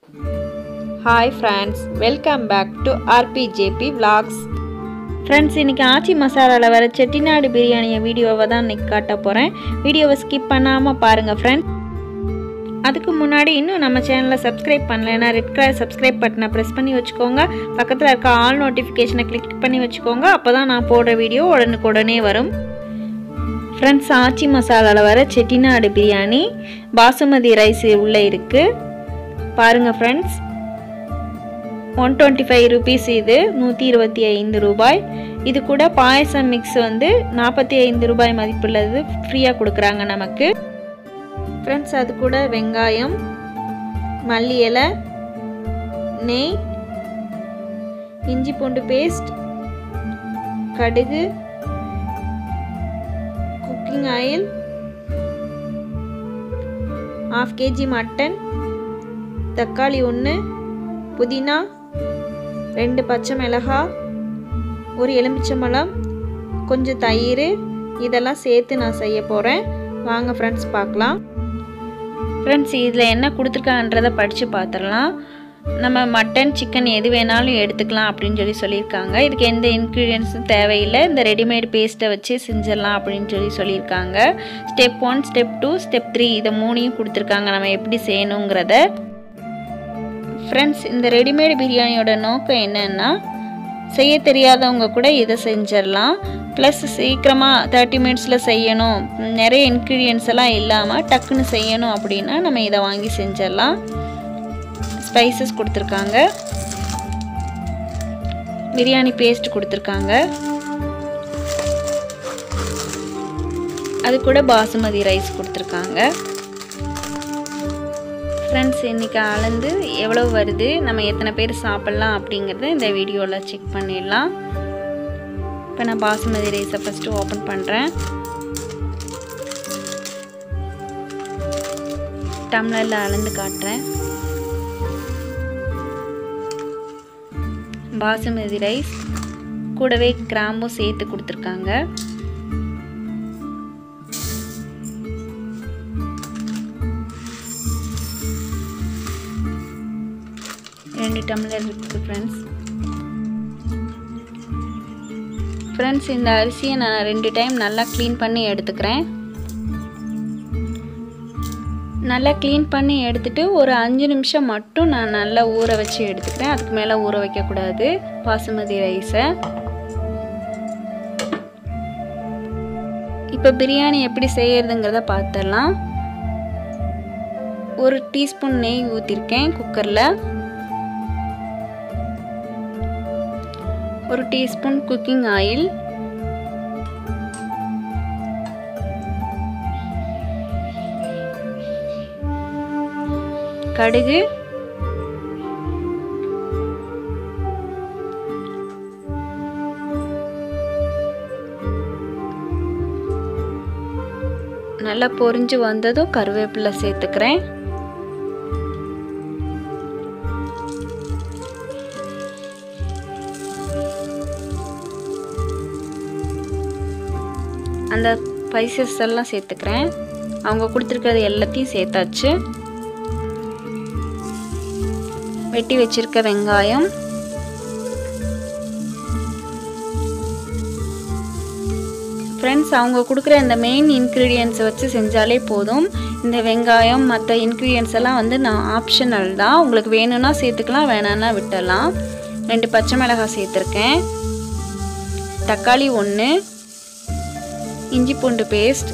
Hi friends, welcome back to RPJP Vlogs. Friends, இன்னைக்கு ஆச்சி மசாலால வர செட்டிநாடு பிரியாணி வீடியோவை தான் இன்னைக்கு காட்ட போறேன். வீடியோவை ஸ்கிப் பண்ணாம பாருங்க friends. அதுக்கு முன்னாடி இன்னும் நம்ம சேனலை சப்ஸ்கிரைப் பண்ணலனா ரெட் கலர் சப்ஸ்கிரைப் பட்டனை பிரஸ் பண்ணி வச்சுக்கோங்க. பக்கத்துல இருக்க ஆல் நோட்டிஃபிகேஷனை கிளிக் பண்ணி வச்சுக்கோங்க. அப்பதான் நான் போடுற வீடியோ உடனுக்குடனே வரும். Friends, ஆச்சி மசாலால வர செட்டிநாடு பிரியாணி பாசுமதி ரைஸ் உள்ள இருக்கு. பாருங்க friends, 125 rupees இது 125 ரூபாய். இது கூட பாயசம் மிக்ஸ் வந்து 45 ரூபாய் மதிப்புள்ளது ஃப்ரீயா கொடுக்கறாங்க நமக்கு. Friends, அது கூட வெங்காயம், மல்லி இலை, நெய், இஞ்சி பூண்டு பேஸ்ட், கடுகு, குக்கிங் ஆயில், 1/2 kg மட்டன், தக்காளி 1, புதினா, 2 பச்சை மிளகாய், 1 எலுமிச்சம்பழம், கொஞ்சம் தயிர், இதெல்லாம் சேர்த்து நான் செய்ய போகிறேன். வாங்க ஃப்ரெண்ட்ஸ் பார்க்கலாம். ஃப்ரெண்ட்ஸ், இதில் என்ன கொடுத்துருக்கான்றதை படித்து பார்த்துடலாம். நம்ம மட்டன் சிக்கன் எது வேணாலும் எடுத்துக்கலாம் அப்படின்னு சொல்லியிருக்காங்க. இதுக்கு எந்த இன்க்ரீடியன்ஸும் தேவையில்லை, இந்த ரெடிமேட் பேஸ்ட்டை வச்சு செஞ்சிடலாம் அப்படின்னு சொல்லியிருக்காங்க. ஸ்டெப் 1, ஸ்டெப் 2, ஸ்டெப் 3 இதை 3ஐயும் கொடுத்துருக்காங்க நம்ம எப்படி செய்யணுங்கிறத. ஃப்ரெண்ட்ஸ், இந்த ரெடிமேட் பிரியாணியோட நோக்கம் என்னன்னா, செய்ய தெரியாதவங்க கூட இதை செஞ்சிடலாம். ப்ளஸ் சீக்கிரமாக 30 மினிட்ஸில் செய்யணும், நிறைய இன்க்ரீடியன்ஸ் எல்லாம் இல்லாமல் டக்குன்னு செய்யணும் அப்படின்னா நம்ம இதை வாங்கி செஞ்சிடலாம். ஸ்பைசஸ் கொடுத்துருக்காங்க, பிரியாணி பேஸ்ட் கொடுத்துருக்காங்க, அது கூட பாசுமதி ரைஸ் கொடுத்துருக்காங்க. ஃப்ரெண்ட்ஸ், இன்றைக்கி அளந்து எவ்வளோ வருது, நம்ம எத்தனை பேர் சாப்பிட்லாம் அப்படிங்கிறத இந்த வீடியோவில் செக் பண்ணிடலாம். இப்போ நான் பாசுமதி ரைஸை ஃபஸ்ட்டு ஓப்பன் பண்ணுறேன். டம்ளரில் அளந்து காட்டுறேன். பாசுமதி ரைஸ் கூடவே கிராம்பும் சேர்த்து கொடுத்துருக்காங்க. ரெண்டு டம்ளர் இருக்குது ஃப்ரெண்ட்ஸ். இந்த அரிசியை நான் 2 டைம் நல்லா க்ளீன் பண்ணி எடுத்துக்கிறேன். நல்லா க்ளீன் பண்ணி எடுத்துட்டு ஒரு 5 நிமிஷம் மட்டும் நான் நல்லா ஊற வச்சு எடுத்துக்கிறேன். அதுக்கு மேலே ஊற வைக்கக்கூடாது பாசுமதி ரைஸை. இப்போ பிரியாணி எப்படி செய்யறதுங்கிறத பார்த்துடலாம். 1 டீஸ்பூன் நெய் ஊற்றிருக்கேன் குக்கரில். 1 டீஸ்பூன் குக்கிங் ஆயில், கடுகு, நல்லா பொரிஞ்சு வந்ததும் கருவேப்பிலை சேர்த்துக்கிறேன். அந்த ஸ்பைசஸ் எல்லாம் சேர்த்துக்கிறேன். அவங்க கொடுத்துருக்கிறது எல்லாத்தையும் சேர்த்தாச்சு. வெட்டி வச்சிருக்க வெங்காயம், ஃப்ரெண்ட்ஸ், அவங்க கொடுக்குற இந்த மெயின் இன்க்ரீடியன்ஸை வச்சு செஞ்சாலே போதும். இந்த வெங்காயம் மற்ற இன்க்ரீடியன்ஸ் எல்லாம் வந்து நான் ஆப்ஷனல் தான், உங்களுக்கு வேணும்னா சேர்த்துக்கலாம், வேணான்னா விட்டுடலாம். 2 பச்சை மிளகாய் சேர்த்துருக்கேன், தக்காளி 1, இஞ்சி பூண்டு பேஸ்ட்,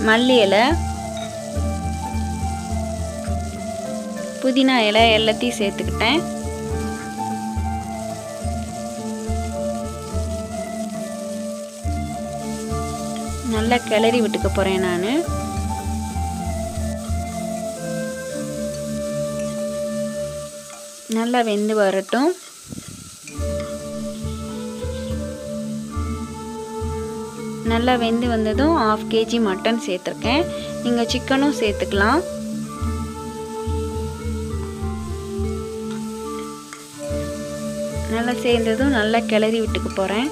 மல்லி இலை, புதினா இலை எல்லாத்தையும் சேர்த்துக்கிட்டேன். நல்லா கிளறி விட்டுக்க போகிறேன் நான். நல்லா வெந்து வரட்டும். நல்லா வெந்து வந்ததும் 1/2 kg மட்டன் சேர்த்துருக்கேன். நீங்கள் சிக்கனும் சேர்த்துக்கலாம். நல்லா சேர்ந்ததும் நல்லா கிளறி விட்டுக்க போகிறேன்.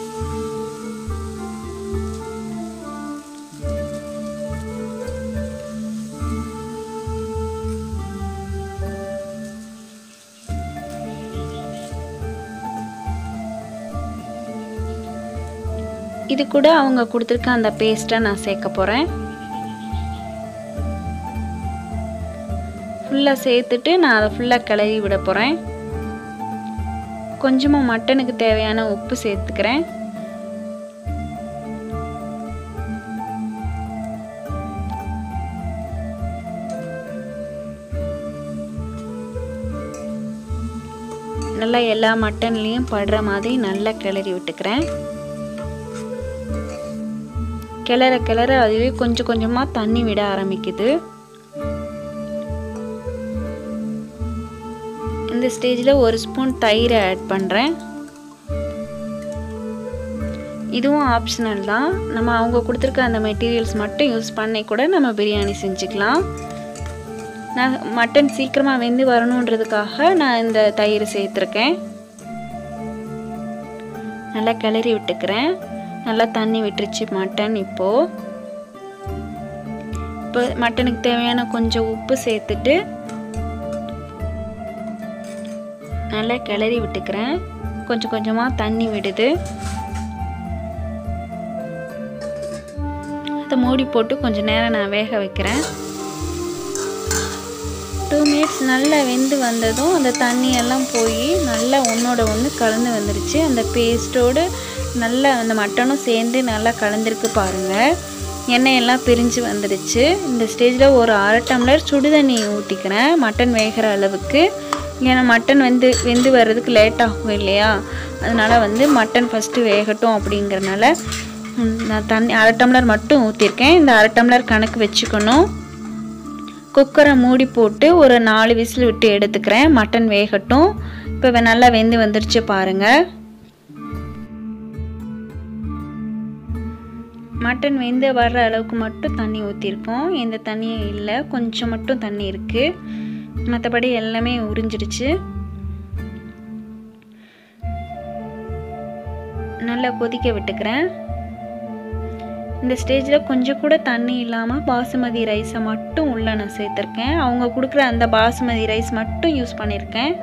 இது கூட அவங்க கொடுத்துருக்க அந்த பேஸ்ட்டை நான் சேர்க்க போகிறேன். ஃபுல்லாக சேர்த்துட்டு நான் அதை ஃபுல்லாக கிளறி விட போகிறேன். கொஞ்சமாக மட்டனுக்கு தேவையான உப்பு சேர்த்துக்கிறேன். நல்லா எல்லா மட்டன்லேயும் படுற மாதிரி நல்லா கிளறி விட்டுக்கிறேன். கிளற கிளற அதுவே கொஞ்சம் கொஞ்சமாக தண்ணி விட ஆரம்பிக்குது. இந்த ஸ்டேஜில் 1 ஸ்பூன் தயிரை ஆட் பண்ணுறேன். இதுவும் ஆப்ஷனல் தான். நம்ம அவங்க கொடுத்துருக்க அந்த மெட்டீரியல்ஸ் மட்டும் யூஸ் பண்ணி கூட நம்ம பிரியாணி செஞ்சுக்கலாம். நான் மட்டன் சீக்கிரமாக வெந்து வரணுன்றதுக்காக நான் இந்த தயிர் சேர்த்துருக்கேன். நல்லா கிளறி விட்டுக்கிறேன். நல்லா தண்ணி விட்டுருச்சு மட்டன். இப்போ மட்டனுக்கு தேவையான கொஞ்சம் உப்பு சேர்த்துட்டு நல்லா கிளறி விட்டுக்கிறேன். கொஞ்சம் கொஞ்சமாக தண்ணி விடுது. அதை மூடி போட்டு கொஞ்சம் நேரம் நான் வேக வைக்கிறேன். 2 மினிட்ஸ் நல்லா வெந்து வந்ததும் அந்த தண்ணியெல்லாம் போய் நல்லா ஒன்றோட ஒன்று கலந்து வந்துருச்சு. அந்த பேஸ்ட்டோடு நல்லா அந்த மட்டனும் சேர்ந்து நல்லா கலந்துருக்கு பாருங்கள். எண்ணெயெல்லாம் பிரிஞ்சு வந்துடுச்சு. இந்த ஸ்டேஜில் ஒரு 1/2 டம்ளர் சுடு தண்ணி ஊற்றிக்கிறேன் மட்டன் வேகிற அளவுக்கு. ஏன்னா மட்டன் வெந்து வர்றதுக்கு லேட் ஆகும் இல்லையா, அதனால் மட்டன் ஃபஸ்ட்டு வேகட்டும் அப்படிங்கிறனால நான் தண்ணி 1/2 டம்ளர் மட்டும் ஊற்றிருக்கேன். இந்த 1/2 டம்ளர் கணக்கு வச்சுக்கணும். குக்கரை மூடி போட்டு ஒரு 4 விசில் விட்டு எடுத்துக்கிறேன். மட்டன் வேகட்டும். இப்போ நல்லா வெந்து வந்துருச்சு பாருங்கள். மட்டன் வெந்து வர்ற அளவுக்கு மட்டும் தண்ணி ஊற்றிருக்கோம். எந்த தண்ணியும் இல்லை, கொஞ்சம் மட்டும் தண்ணி இருக்குது. மற்றபடி எல்லாமே உறிஞ்சிடுச்சு. நல்லா கொதிக்க விட்டுக்கிறேன். இந்த ஸ்டேஜில் கொஞ்சம் கூட தண்ணி இல்லாமல் பாசுமதி ரைஸை மட்டும் உள்ளே நான் சேர்த்துருக்கேன். அவங்க கொடுக்குற அந்த பாசுமதி ரைஸ் மட்டும் யூஸ் பண்ணியிருக்கேன்.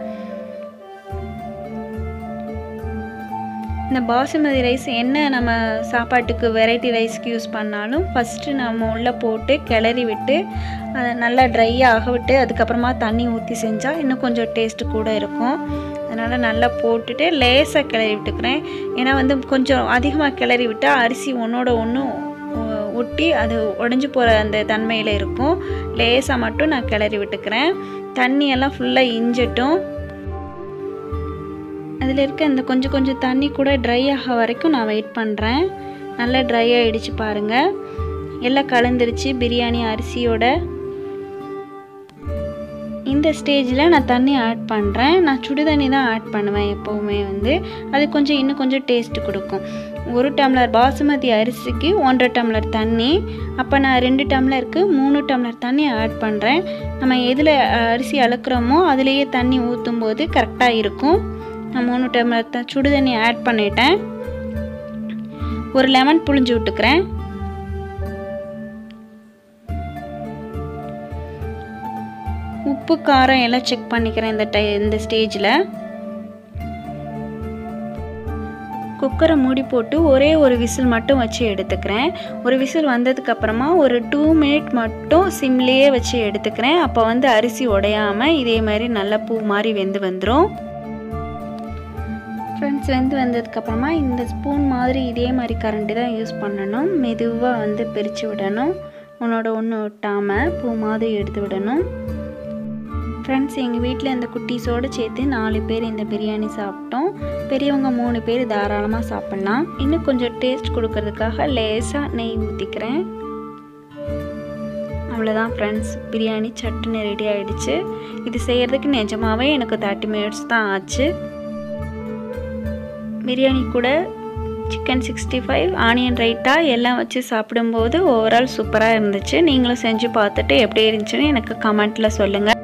இந்த பாசுமதி ரைஸ் என்ன நம்ம சாப்பாட்டுக்கு வெரைட்டி ரைஸ்க்கு யூஸ் பண்ணாலும் ஃபஸ்ட்டு நம்ம உள்ளே போட்டு கிளறி விட்டு அதை நல்லா ட்ரை ஆக விட்டு அதுக்கப்புறமா தண்ணி ஊற்றி செஞ்சால் இன்னும் கொஞ்சம் டேஸ்ட்டு கூட இருக்கும். அதனால் நல்லா போட்டுட்டு லேசாக கிளறி விட்டுக்கிறேன். ஏன்னா கொஞ்சம் அதிகமாக கிளறி விட்டால் அரிசி ஒன்றோட ஒன்று ஒட்டி அது உடஞ்சி போகிற அந்த தன்மையில் இருக்கும். லேசாக மட்டும் நான் கிளறி விட்டுக்கிறேன். தண்ணியெல்லாம் ஃபுல்லாக இஞ்சட்டும். அதில் இருக்க இந்த கொஞ்சம் தண்ணி கூட ட்ரை ஆக வரைக்கும் நான் வெயிட் பண்ணுறேன். நல்லா ட்ரை ஆகிடுச்சு பாருங்கள். எல்லாம் கலந்துருச்சு பிரியாணி அரிசியோட. இந்த ஸ்டேஜில் நான் தண்ணி ஆட் பண்ணுறேன். நான் சுடு தண்ணி தான் ஆட் பண்ணுவேன் எப்போவுமே. அது இன்னும் கொஞ்சம் டேஸ்ட்டு கொடுக்கும். 1 டம்ளர் பாசுமதி அரிசிக்கு 1.5 டம்ளர் தண்ணி. அப்போ நான் 2 டம்ளருக்கு 3 டம்ளர் தண்ணி ஆட் பண்ணுறேன். நம்ம எதில் அரிசி அளக்குறோமோ அதுலேயே தண்ணி ஊற்றும் போது கரெக்டாக இருக்கும். நான் 3 டம்ளர் சுடு தண்ணி ஆட் பண்ணிட்டேன். ஒரு லெமன் புழிஞ்சு விட்டுக்கிறேன். உப்பு காரம் எல்லாம் செக் பண்ணிக்கிறேன். இந்த ஸ்டேஜில் குக்கரை மூடி போட்டு ஒரே ஒரு விசில் மட்டும் வச்சு எடுத்துக்கிறேன். ஒரு விசில் வந்ததுக்கப்புறமா ஒரு 2 மினிட் மட்டும் சிம்லேயே வச்சு எடுத்துக்கிறேன். அப்போ அரிசி உடையாமல் இதே மாதிரி நல்லா பூ மாதிரி வெந்து வந்துடும். ஃப்ரெண்ட்ஸ், வெந்து வந்ததுக்கப்புறமா இந்த ஸ்பூன் மாதிரி இதே மாதிரி கரண்டி தான் யூஸ் பண்ணணும். மெதுவாக பிரித்து விடணும். ஒன்றோட ஒன்று ஒட்டாமல் பூ மாதிரி எடுத்து விடணும். ஃப்ரெண்ட்ஸ், எங்கள் வீட்டில் இந்த குட்டீஸோடு சேர்த்து 4 பேர் இந்த பிரியாணி சாப்பிட்டோம். பெரியவங்க 3 பேர் தாராளமாக சாப்பிட்லாம். இன்னும் கொஞ்சம் டேஸ்ட் கொடுக்கறதுக்காக லேசாக நெய் ஊற்றிக்கிறேன். அவ்வளோதான் ஃப்ரெண்ட்ஸ், பிரியாணி சட்டுன்னு ரெடி ஆகிடுச்சு. இது செய்கிறதுக்கு நிஜமாகவே எனக்கு 30 மினிட்ஸ் தான் ஆச்சு. பிரியாணி கூட சிக்கன் 65 ஆனியன் ரைத்தா எல்லாம் வச்சு சாப்பிடும்போது ஓவரால் சூப்பராக இருந்துச்சு. நீங்களும் செஞ்சு பார்த்துட்டு எப்படி இருந்துச்சுன்னு எனக்கு கமெண்ட்டில் சொல்லுங்கள்.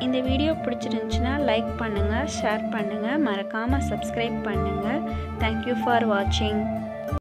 இந்த வீடியோ பிடிச்சிருந்துச்சுன்னா லைக் பண்ணுங்கள், ஷேர் பண்ணுங்கள், மறக்காமல் சப்ஸ்கிரைப் பண்ணுங்கள். தேங்க்யூ ஃபார் வாட்சிங்.